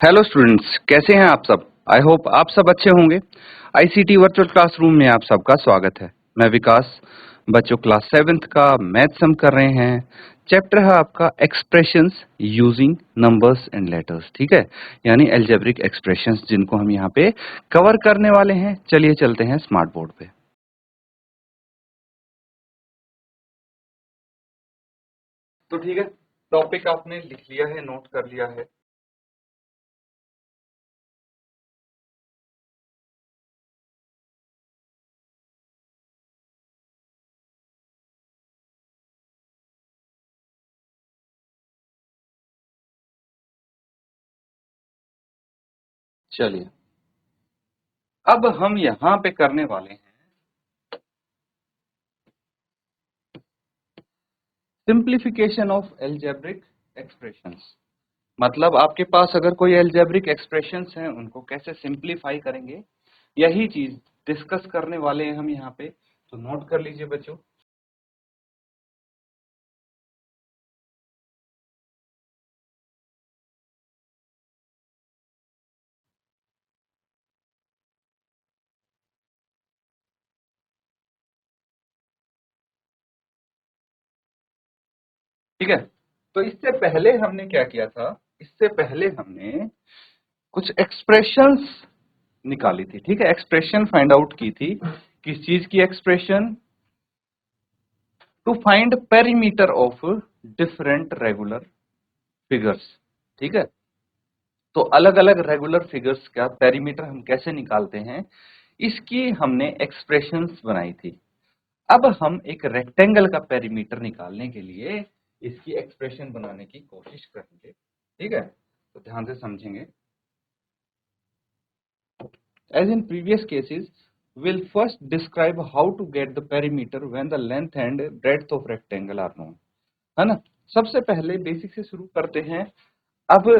Hello students, कैसे हैं आप सब। आई होप आप सब अच्छे होंगे। आईसीटी वर्चुअल क्लासरूम में आप सबका स्वागत है। मैं विकास। बच्चों, क्लास 7th का मैथ्स हम कर रहे हैं। चैप्टर है आपका expressions using numbers and letters. ठीक है, यानी एल्जेब्रिक एक्सप्रेशंस, जिनको हम यहाँ पे कवर करने वाले हैं। चलिए चलते हैं स्मार्ट बोर्ड पे। तो ठीक है, टॉपिक आपने लिख लिया है, नोट कर लिया है। चलिए, अब हम यहाँ पे करने वाले हैं सिंप्लीफिकेशन ऑफ एल्जेब्रिक एक्सप्रेशंस। मतलब आपके पास अगर कोई एल्जेब्रिक एक्सप्रेशंस हैं, उनको कैसे सिंप्लीफाई करेंगे, यही चीज डिस्कस करने वाले हैं हम यहाँ पे। तो नोट कर लीजिए बच्चों। ठीक है, तो इससे पहले हमने क्या किया था, इससे पहले हमने कुछ एक्सप्रेशंस निकाली थी। ठीक है, एक्सप्रेशन फाइंड आउट की थी। किस चीज की expression? To find perimeter of different regular figures. ठीक है, तो अलग अलग रेगुलर फिगर्स का पेरीमीटर हम कैसे निकालते हैं, इसकी हमने एक्सप्रेशंस बनाई थी। अब हम एक रेक्टेंगल का पेरीमीटर निकालने के लिए इसकी एक्सप्रेशन बनाने की कोशिश करेंगे। ठीक है, तो ध्यान से समझेंगे। As in previous cases, we'll first describe how to get the perimeter when the length and breadth of rectangle are known। है ना। सबसे पहले बेसिक से शुरू करते हैं। अब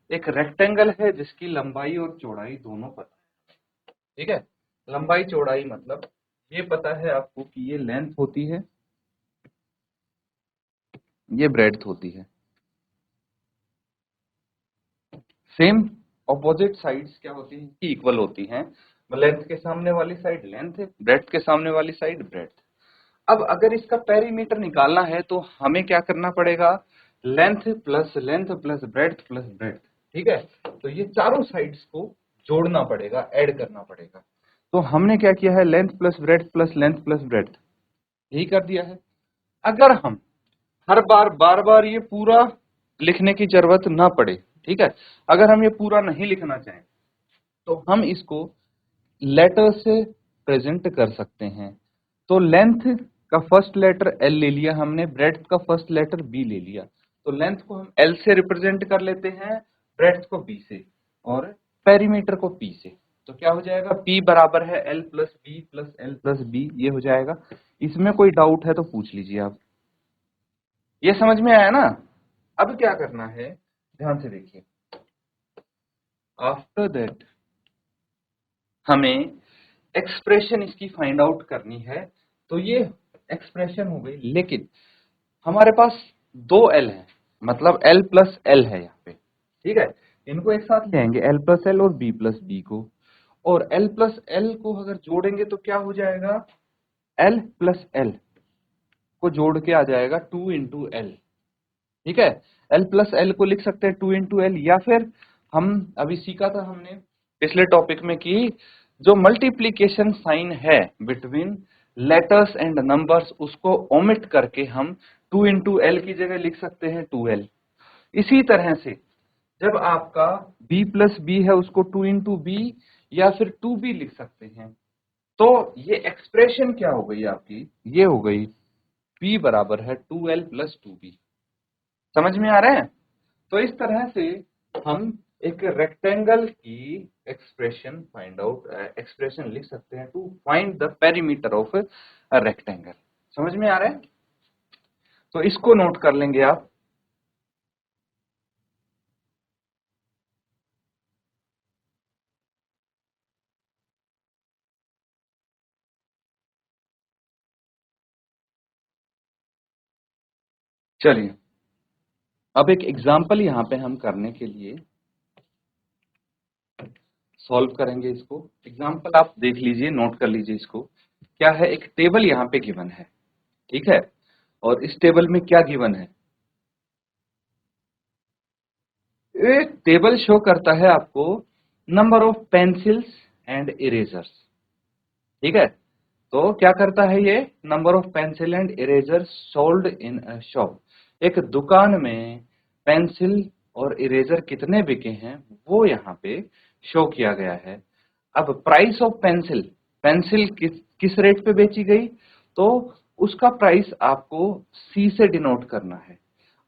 एक रेक्टेंगल है जिसकी लंबाई और चौड़ाई दोनों पता है। ठीक है, लंबाई चौड़ाई मतलब ये पता है आपको कि ये लेंथ होती है, ये ब्रेड्थ होती है। सेम ऑपोजिट साइड्स क्या होती हैं, इक्वल होती हैं। लेंथ के सामने वाली साइड लेंथ है, ब्रेड्थ के सामने वाली साइड ब्रेड्थ। अब अगर इसका पेरीमीटर निकालना है तो हमें क्या करना पड़ेगा, लेंथ प्लस ब्रेड्थ। ठीक है, तो ये चारों साइड्स को जोड़ना पड़ेगा, ऐड करना पड़ेगा। तो हमने क्या किया है, लेंथ प्लस ब्रेड्थ यही कर दिया है। अगर हम हर बार बार बार ये पूरा लिखने की जरूरत ना पड़े, ठीक है, अगर हम ये पूरा नहीं लिखना चाहें तो हम इसको लेटर से प्रेजेंट कर सकते हैं। तो लेंथ का फर्स्ट लेटर एल ले लिया हमने, ब्रेड्थ का फर्स्ट लेटर बी ले लिया। तो लेंथ को हम एल से रिप्रेजेंट कर लेते हैं, ब्रेड्थ को बी से, और पेरीमीटर को पी से। तो क्या हो जाएगा, पी बराबर है L plus B plus L plus B, ये हो जाएगा। इसमें कोई डाउट है तो पूछ लीजिए आप। ये समझ में आया ना। अब क्या करना है, ध्यान से देखिए। आफ्टर दैट हमें एक्सप्रेशन इसकी फाइंड आउट करनी है। तो ये एक्सप्रेशन हो गई, लेकिन हमारे पास दो एल है, मतलब एल प्लस एल है यहाँ पे। ठीक है, इनको एक साथ ले आएंगे, एल प्लस एल और बी प्लस बी को। और एल प्लस एल को अगर जोड़ेंगे तो क्या हो जाएगा, एल प्लस एल को जोड़ के आ जाएगा 2 × एल। ठीक है, एल प्लस एल को लिख सकते हैं 2 × एल, या फिर हम अभी सीखा था हमने पिछले टॉपिक में कि जो मल्टीप्लीकेशन साइन है बिटवीन लेटर्स एंड नंबर्स, उसको ओमिट करके हम 2 × एल की जगह लिख सकते हैं 2l। इसी तरह से जब आपका b प्लस बी है, उसको 2 × b या फिर 2b लिख सकते हैं। तो ये एक्सप्रेशन क्या हो गई आपकी, ये हो गई p बराबर है 2l प्लस 2b। समझ में आ रहा है। तो इस तरह से हम एक रेक्टेंगल की एक्सप्रेशन लिख सकते हैं to find the perimeter of a rectangle. समझ में आ रहा है, तो इसको नोट कर लेंगे आप। चलिए, अब एक एग्जांपल यहां पे हम करने के लिए सॉल्व करेंगे इसको। एग्जाम्पल आप देख लीजिए, नोट कर लीजिए इसको। क्या है, एक टेबल यहाँ पे गिवन है, ठीक है, और इस टेबल में क्या गिवन है, एक टेबल शो करता है आपको number of pencils and erasers, ठीक है। तो क्या करता है ये, number of pencil and eraser sold in a shop, एक दुकान में पेंसिल और इरेजर कितने बिके हैं वो यहाँ पे शो किया गया है। अब प्राइस ऑफ पेंसिल, पेंसिल किस रेट पे बेची गई, तो उसका प्राइस आपको सी से डिनोट करना है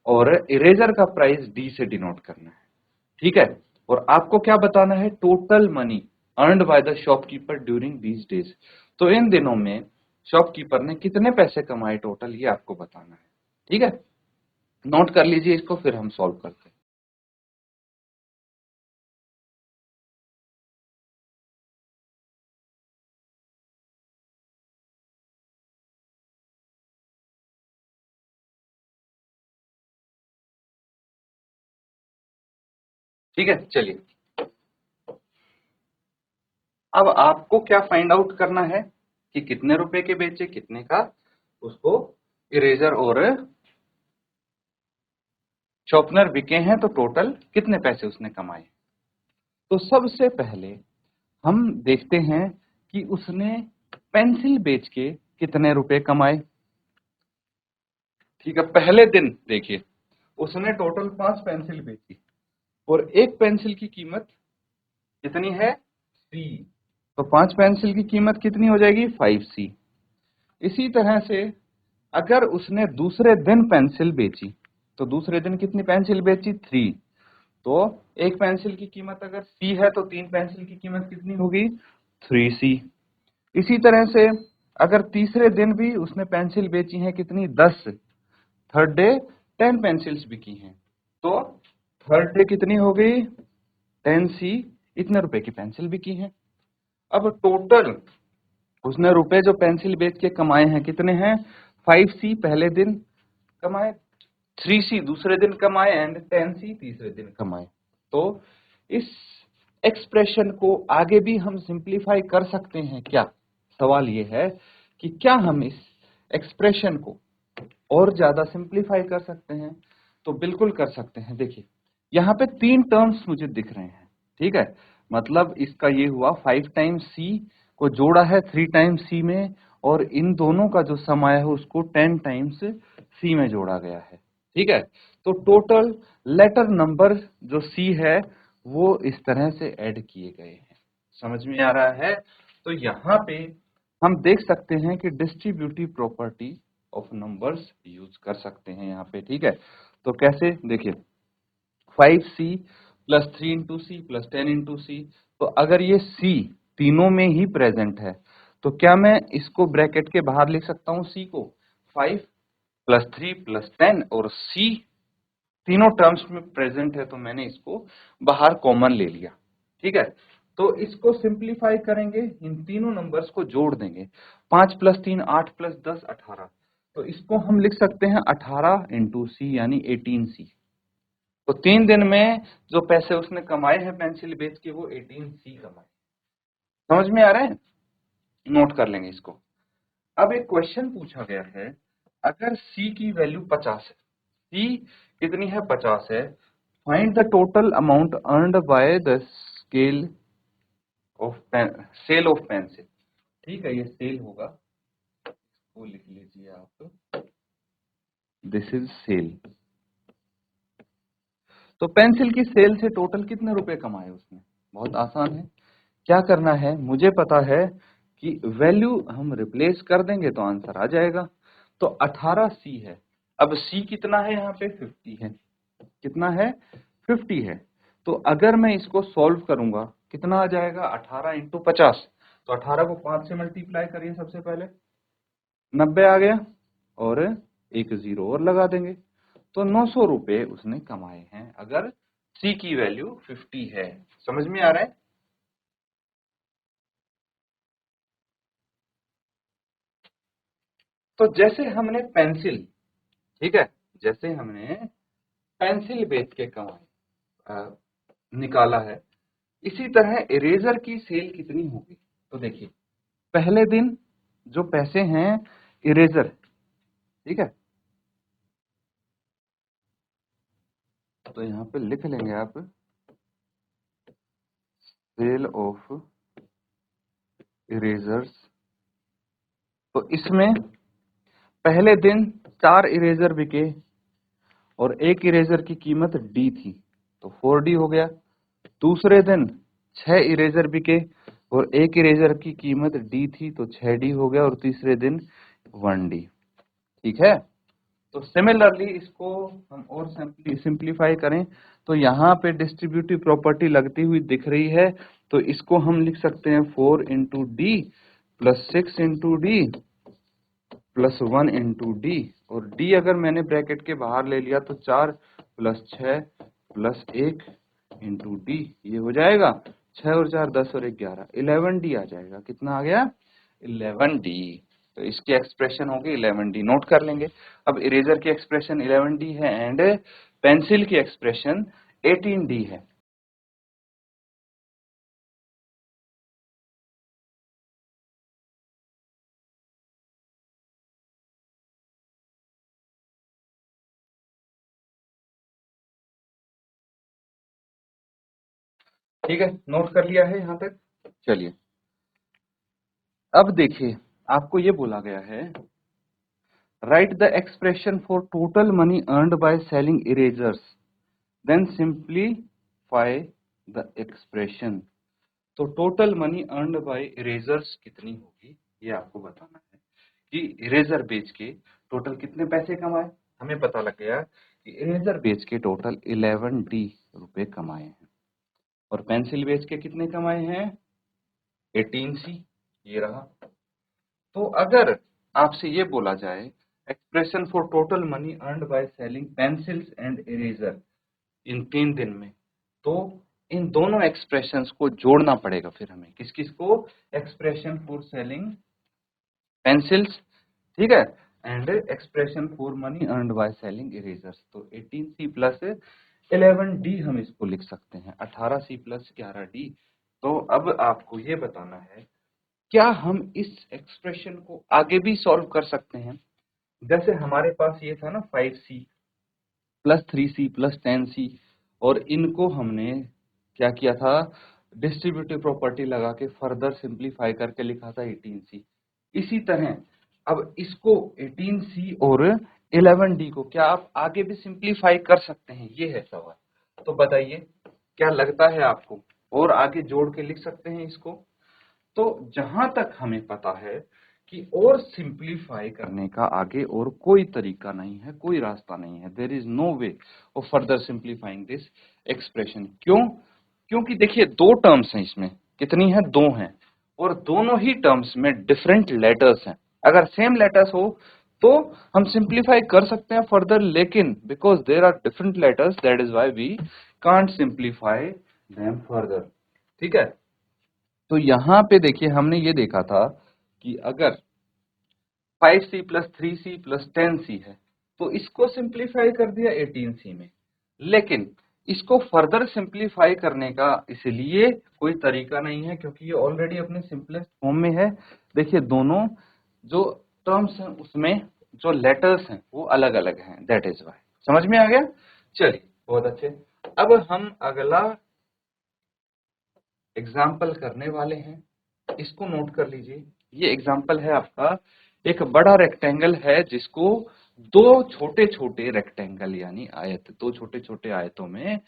और इरेजर का प्राइस डी से डिनोट करना है, ठीक है। और आपको क्या बताना है, total money earned by the shopkeeper during these days, तो इन दिनों में शॉपकीपर ने कितने पैसे कमाए टोटल, ये आपको बताना है, ठीक है। नोट कर लीजिए इसको, फिर हम सॉल्व करते हैं। ठीक है, चलिए अब आपको क्या फाइंड आउट करना है कि कितने रुपए के बेचे, कितने का उसको इरेजर और शॉर्पनर बिके हैं, तो टोटल कितने पैसे उसने कमाए। तो सबसे पहले हम देखते हैं कि उसने पेंसिल बेच के कितने रुपए कमाए। ठीक है, पहले दिन देखिए उसने टोटल 5 पेंसिल बेची और एक पेंसिल की कीमत कितनी है, सी, तो 5 पेंसिल की कीमत कितनी हो जाएगी, 5C। इसी तरह से अगर उसने दूसरे दिन पेंसिल बेची, तो दूसरे दिन कितनी पेंसिल बेची, 3, तो एक पेंसिल की कीमत अगर C है तो 3 पेंसिल की कीमत कितनी होगी, 3C। इसी तरह से अगर तीसरे दिन भी उसने पेंसिल बेची है कितनी, 10, थर्ड डे 10 पेंसिल्स बिकी हैं, तो थर्ड डे कितनी हो गई, 10C, इतने रुपए की पेंसिल बिकी हैं। अब टोटल उसने रुपए जो पेंसिल बेच के कमाए हैं कितने हैं, 5C पहले दिन कमाए, 3C दूसरे दिन कमाए एंड 10C तीसरे दिन कमाए। तो इस एक्सप्रेशन को आगे भी हम सिंप्लीफाई कर सकते हैं क्या, सवाल ये है कि क्या हम इस एक्सप्रेशन को और ज्यादा सिंप्लीफाई कर सकते हैं, तो बिल्कुल कर सकते हैं। देखिए यहाँ पे 3 टर्म्स मुझे दिख रहे हैं, ठीक है, मतलब इसका ये हुआ 5 टाइम्स C को जोड़ा है 3 टाइम्स C में, और इन दोनों का जो सम आया है उसको 10 टाइम्स C में जोड़ा गया है, ठीक है। तो टोटल लेटर नंबर जो C है वो इस तरह से ऐड किए गए हैं, समझ में आ रहा है। तो यहाँ पे हम देख सकते हैं कि distributive property of numbers use कर सकते हैं यहाँ पे, ठीक है। तो कैसे, देखिए 5C plus 3 into C plus 10 into C, तो अगर ये C तीनों में ही प्रेजेंट है तो क्या मैं इसको ब्रैकेट के बाहर लिख सकता हूँ, C को 5 प्लस 3 प्लस 10, और C तीनों टर्म्स में प्रेजेंट है तो मैंने इसको बाहर कॉमन ले लिया, ठीक है। तो इसको सिंप्लीफाई करेंगे, इन तीनों नंबर्स को जोड़ देंगे, 5 प्लस 3 8 प्लस 10 18, तो इसको हम लिख सकते हैं 18 इंटू सी यानी 18C। तो 3 दिन में जो पैसे उसने कमाए हैं पेंसिल बेच के वो 18C कमाए, समझ में आ रहा है, नोट कर लेंगे इसको। अब एक क्वेश्चन पूछा गया है, अगर C की वैल्यू 50 है, C कितनी है, 50 है, find the total amount earned by the scale of sale of pencil, ठीक है, ये सेल होगा, वो लिख लीजिए आप, दिस इज सेल। तो पेंसिल की सेल से टोटल कितने रुपए कमाए उसने, बहुत आसान है, क्या करना है, मुझे पता है कि वैल्यू हम रिप्लेस कर देंगे तो आंसर आ जाएगा। तो 18C है, अब C कितना है, यहाँ पे 50 है, कितना है, 50 है। तो अगर मैं इसको सॉल्व करूंगा कितना आ जाएगा, 18 इंटू 50, तो 18 को 5 से मल्टीप्लाई करिए, सबसे पहले 90 आ गया, और एक जीरो और लगा देंगे, तो 900 रुपए उसने कमाए हैं अगर C की वैल्यू 50 है, समझ में आ रहा है। तो जैसे हमने पेंसिल, ठीक है, जैसे हमने पेंसिल बेच के कमाई निकाला है, इसी तरह इरेजर की सेल कितनी होगी, तो देखिए पहले दिन जो पैसे हैं इरेजर, ठीक है, तो यहां पे लिख लेंगे आप सेल ऑफ इरेजर्स। तो इसमें पहले दिन 4 इरेजर बिके और एक इरेजर की कीमत डी थी, तो 4D हो गया। दूसरे दिन 6 इरेजर बिके और एक इरेजर की कीमत डी थी, तो 6D हो गया। और तीसरे दिन 1D। ठीक है, तो सिमिलरली इसको हम और सिंप्लीफाई करें तो यहाँ पे डिस्ट्रीब्यूटिव प्रॉपर्टी लगती हुई दिख रही है, तो इसको हम लिख सकते हैं 4 into D plus 6 into D plus 1 into D. और डी अगर मैंने ब्रैकेट के बाहर ले लिया तो 4 प्लस 6 प्लस 1 इंटू डी, ये हो जाएगा 6 और 4 10 और 1 11, 11D आ जाएगा। कितना आ गया? 11D। तो इसकी एक्सप्रेशन होगी 11D, नोट कर लेंगे। अब इरेजर की एक्सप्रेशन 11D है एंड पेंसिल की एक्सप्रेशन 18D है। ठीक है, नोट कर लिया है यहाँ तक। चलिए अब देखिए, आपको ये बोला गया है write the expression for total money earned by selling erasers, then simplify the expression. तो total money earned by erasers कितनी होगी ये आपको बताना है कि इरेजर बेच के टोटल कितने पैसे कमाए। हमें पता लग गया कि इरेजर बेच के टोटल 11D रुपए कमाए हैं और पेंसिल बेच के कितने कमाए हैं 18C, ये रहा। तो अगर आपसे ये बोला जाए expression for total money earned by selling pencils and eraser इन 3 दिन में, तो इन दोनों एक्सप्रेशंस को जोड़ना पड़ेगा फिर हमें। किस किस को? एक्सप्रेशन फॉर सेलिंग पेंसिल्स, ठीक है, and expression for money earned by selling erasers. तो 18C प्लस 11D हम इसको लिख सकते हैं, 18C प्लस 11D। तो अब आपको ये बताना है क्या हम इस एक्सप्रेशन को आगे भी सॉल्व कर सकते हैं। जैसे हमारे पास ये था ना 5C plus 3C plus 10C, और इनको हमने क्या किया था, डिस्ट्रीब्यूटिव प्रॉपर्टी लगा के फर्दर सिंप्लीफाई करके लिखा था 18C। इसी तरह अब इसको 18C और 11D को क्या आप आगे भी सिंप्लीफाई कर सकते हैं, ये है सवाल। तो बताइए क्या लगता है आपको, और आगे जोड़ के लिख सकते हैं इसको? तो जहां तक हमें पता है कि और सिंप्लीफाई करने का आगे और कोई तरीका नहीं है, कोई रास्ता नहीं है। There is no way of further simplifying this expression. क्यों? क्योंकि देखिए 2 टर्म्स हैं इसमें, कितनी है? 2 हैं, और दोनों ही टर्म्स में डिफरेंट लेटर्स हैं। अगर सेम लेटर्स हो तो हम सिंप्लीफाई कर सकते हैं फर्दर, लेकिन because there are different letters that is why we can't simplify them further. ठीक है, तो यहां पे देखिए हमने ये देखा था कि अगर 5C plus 3C plus 10C है तो इसको सिंप्लीफाई कर दिया 18C में, लेकिन इसको फर्दर सिंप्लीफाई करने का इसलिए कोई तरीका नहीं है क्योंकि ये ऑलरेडी अपने सिंपलेस्ट फॉर्म में है। देखिए दोनों जो टर्म्स हैं उसमें जो लेटर्स हैं वो अलग अलग हैं, दैट इज वाई। समझ में आ गया? चलिए बहुत अच्छे। अब हम अगला एग्जाम्पल करने वाले हैं, इसको नोट कर लीजिए। ये एग्जाम्पल है आपका, एक बड़ा रेक्टेंगल है जिसको 2 छोटे छोटे रेक्टेंगल यानी आयत, 2 छोटे छोटे आयतों में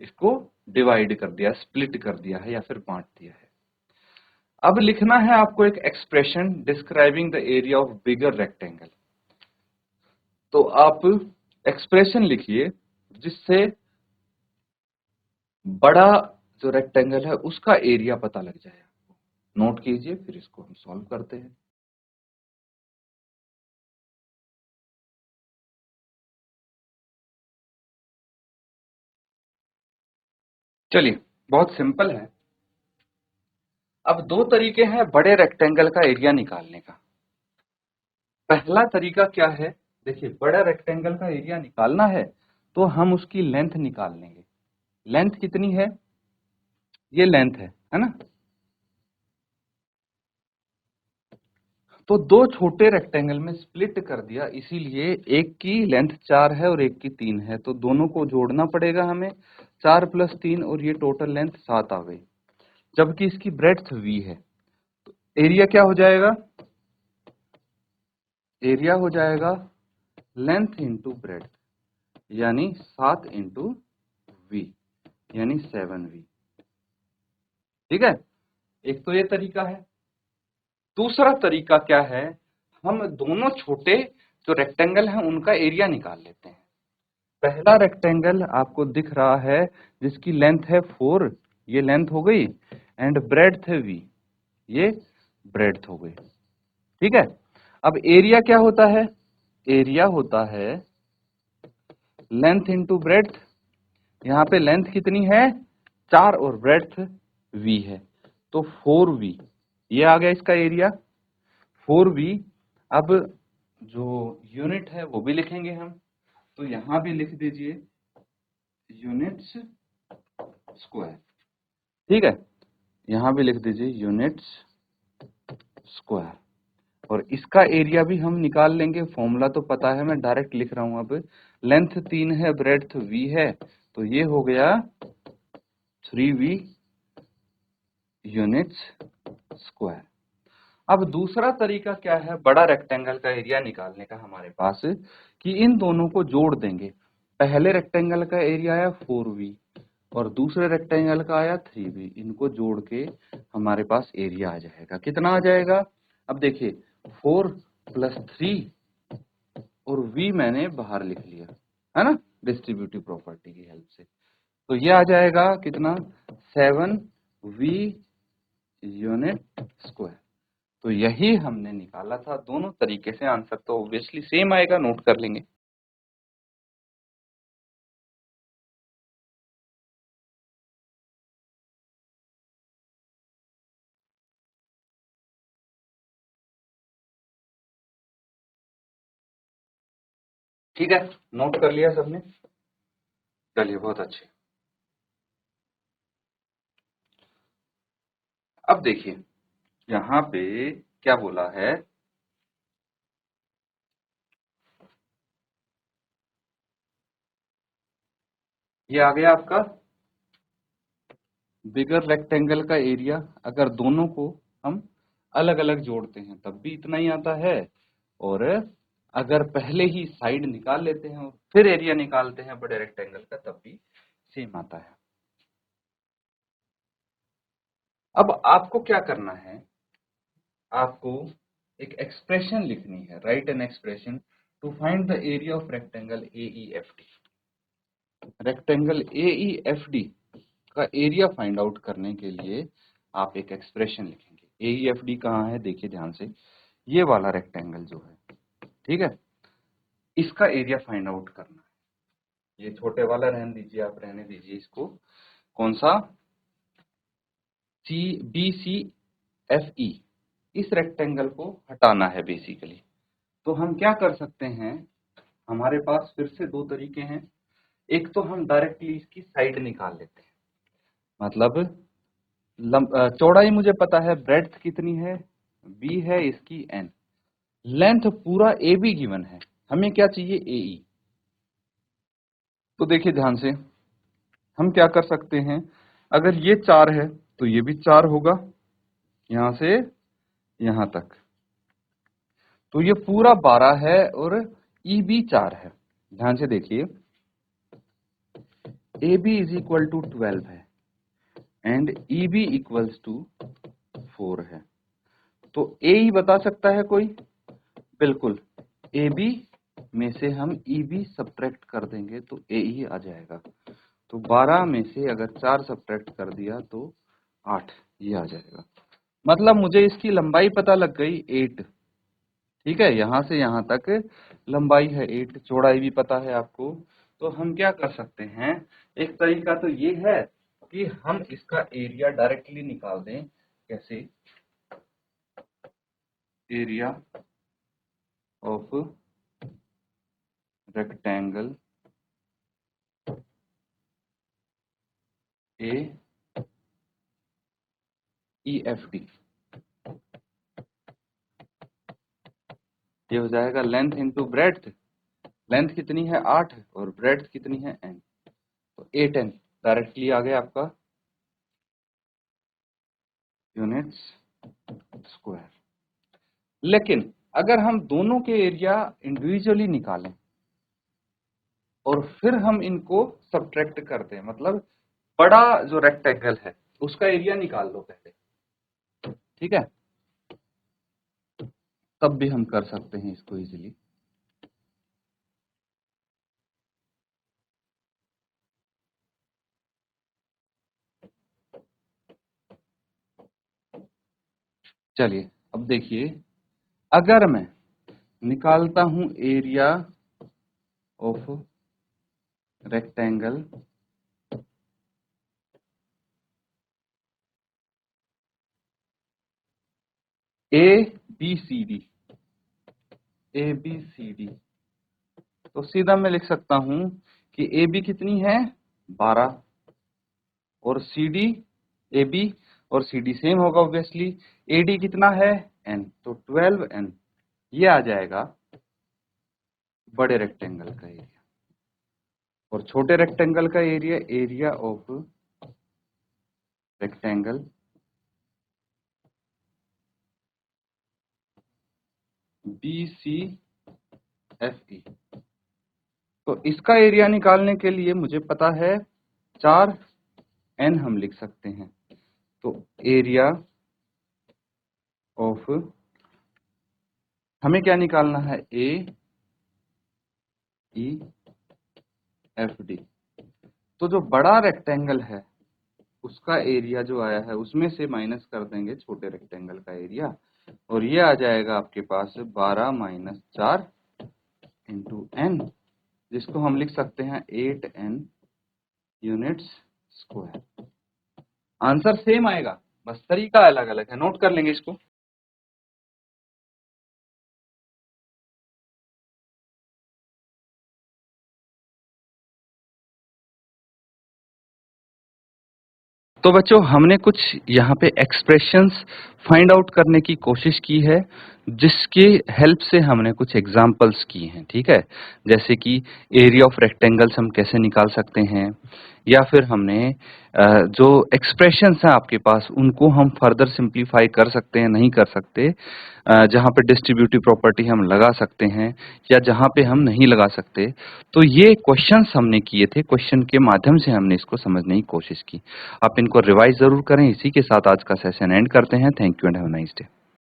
इसको डिवाइड कर दिया, स्प्लिट कर दिया है या फिर बांट दिया है। अब लिखना है आपको एक expression describing the area of bigger rectangle. तो आप एक्सप्रेशन लिखिए जिससे बड़ा जो रेक्टेंगल है उसका एरिया पता लग जाए। नोट कीजिए, फिर इसको हम सॉल्व करते हैं। चलिए बहुत सिंपल है। अब 2 तरीके हैं बड़े रेक्टेंगल का एरिया निकालने का। पहला तरीका क्या है, देखिए बड़ा रेक्टेंगल का एरिया निकालना है तो हम उसकी लेंथ निकाल लेंगे। लेंथ कितनी है? ये लेंथ है ना। तो दो छोटे रेक्टेंगल में स्प्लिट कर दिया, इसीलिए एक की लेंथ 4 है और एक की 3 है, तो दोनों को जोड़ना पड़ेगा हमें। 4 + 3 और ये टोटल लेंथ 7 आ गई, जबकि इसकी ब्रेड्थ v है। तो एरिया क्या हो जाएगा? एरिया हो जाएगा लेंथ इंटू ब्रेड्थ, यानी 7 इंटू v, यानी 7v। ठीक है, एक तो ये तरीका है। दूसरा तरीका क्या है, हम दोनों छोटे जो रेक्टेंगल हैं उनका एरिया निकाल लेते हैं। पहला रेक्टेंगल आपको दिख रहा है जिसकी लेंथ है 4, ये लेंथ हो गई, एंड ब्रेड्थ है v, ये ब्रेड्थ हो गई। ठीक है, अब एरिया क्या होता है? एरिया होता है लेंथ इंटू ब्रेड्थ। यहाँ पे लेंथ कितनी है? 4 और ब्रेड्थ v है, तो 4v, ये आ गया इसका एरिया 4v। अब जो यूनिट है वो भी लिखेंगे हम, तो यहां भी लिख दीजिए यूनिट्स स्क्वायर। ठीक है, यहां भी लिख दीजिए यूनिट्स स्क्वायर, और इसका एरिया भी हम निकाल लेंगे, फॉर्मूला तो पता है, मैं डायरेक्ट लिख रहा हूं। अब लेंथ 3 है, ब्रेड्थ v है, तो ये हो गया 3v यूनिट्स स्क्वायर। अब दूसरा तरीका क्या है बड़ा रेक्टेंगल का एरिया निकालने का हमारे पास, कि इन दोनों को जोड़ देंगे। पहले रेक्टेंगल का एरिया आया 4v और दूसरे रेक्टेंगल का आया 3v, इनको जोड़ के हमारे पास एरिया आ जाएगा। कितना आ जाएगा? अब देखिए 4 + 3 और v मैंने बाहर लिख लिया, है ना, डिस्ट्रीब्यूटिव प्रॉपर्टी की हेल्प से। तो ये आ जाएगा कितना? 7v unit square. तो यही हमने निकाला था। दोनों तरीके से आंसर तो ऑब्वियसली सेम आएगा, नोट कर लेंगे। ठीक है, नोट कर लिया सबने? चलिए, बहुत अच्छे। अब देखिए यहाँ पे क्या बोला है, ये आ गया आपका बिगर रेक्टेंगल का एरिया। अगर दोनों को हम अलग अलग जोड़ते हैं तब भी इतना ही आता है, और अगर पहले ही साइड निकाल लेते हैं और फिर एरिया निकालते हैं बड़े रेक्टेंगल का तब भी सेम आता है। अब आपको क्या करना है, आपको एक एक्सप्रेशन लिखनी है, write an expression to find the area of rectangle AEFD। Rectangle AEFD का एरिया फाइंड आउट करने के लिए आप एक एक्सप्रेशन लिखेंगे। AEFD कहाँ है देखिए ध्यान से, ये वाला रेक्टेंगल जो है, ठीक है, इसका एरिया फाइंड आउट करना है। ये छोटे वाला रहने दीजिए, आप रहने दीजिए इसको। कौन सा? BCFE, इस रेक्टेंगल को हटाना है बेसिकली। तो हम क्या कर सकते हैं, हमारे पास फिर से दो तरीके हैं। एक तो हम डायरेक्टली इसकी साइड निकाल लेते हैं, मतलब चौड़ाई मुझे पता है, ब्रेड्थ कितनी है? b है, इसकी n, लेंथ पूरा AB गिवन है, हमें क्या चाहिए? AE। तो देखिए ध्यान से, हम क्या कर सकते हैं, अगर ये 4 है तो ये भी 4 होगा, यहां से यहां तक, तो ये पूरा 12 है, और EB 4 है। ध्यान से देखिए, AB = 12 है एंड EB = 4 है। तो AE बता सकता है कोई? बिल्कुल, AB में से हम EB सब्ट्रैक्ट कर देंगे तो AE आ जाएगा। तो 12 में से अगर 4 सब्ट्रैक्ट कर दिया तो 8, ये आ जाएगा। मतलब मुझे इसकी लंबाई पता लग गई 8। ठीक है, यहां से यहां तक लंबाई है 8, चौड़ाई भी पता है आपको। तो हम क्या कर सकते हैं, एक तरीका तो ये है कि हम इसका एरिया डायरेक्टली निकाल दें। कैसे? Area of rectangle A EFD। ये हो जाएगा लेंथ इंटू ब्रेड्थ। लेंथ कितनी है 8 और ब्रेड्थ कितनी है n, तो 8n डायरेक्टली आ गया आपका यूनिट्स स्क्वायर। लेकिन अगर हम दोनों के एरिया इंडिविजुअली निकालें और फिर हम इनको सब्ट्रैक्ट कर दें, मतलब बड़ा जो रेक्टेंगल है उसका एरिया निकाल लो पहले, ठीक है, तब भी हम कर सकते हैं इसको इजीली। चलिए अब देखिए, अगर मैं निकालता हूं एरिया ऑफ रेक्टेंगल ABCD, तो सीधा मैं लिख सकता हूं कि AB कितनी है 12 और AB और CD सेम होगा ऑब्वियसली। AD कितना है n, तो 12n। ये आ जाएगा बड़े रेक्टेंगल का एरिया, और छोटे रेक्टेंगल का area, area of rectangle BCFE। तो इसका एरिया निकालने के लिए मुझे पता है 4n हम लिख सकते हैं। तो एरिया ऑफ, हमें क्या निकालना है, AEFD। तो जो बड़ा रेक्टेंगल है उसका एरिया जो आया है उसमें से माइनस कर देंगे छोटे रेक्टेंगल का एरिया, और ये आ जाएगा आपके पास 12 माइनस 4 इंटू n, जिसको हम लिख सकते हैं 8n units square. Answer same आएगा, बस तरीका अलग अलग है, नोट कर लेंगे इसको। तो बच्चों हमने कुछ यहाँ पे एक्सप्रेशंस फाइंड आउट करने की कोशिश की है, जिसके हेल्प से हमने कुछ एग्जांपल्स की हैं, ठीक है। जैसे कि एरिया ऑफ रेक्टेंगल्स हम कैसे निकाल सकते हैं, या फिर हमने जो एक्सप्रेशंस हैं आपके पास उनको हम फर्दर सिंप्लीफाई कर सकते हैं, नहीं कर सकते, जहाँ पे डिस्ट्रीब्यूटिव प्रॉपर्टी हम लगा सकते हैं या जहाँ पे हम नहीं लगा सकते। तो ये क्वेश्चंस हमने किए थे, क्वेश्चन के माध्यम से हमने इसको समझने की कोशिश की। आप इनको रिवाइज जरूर करें। इसी के साथ आज का सेशन एंड करते हैं। Thank you and have a nice day.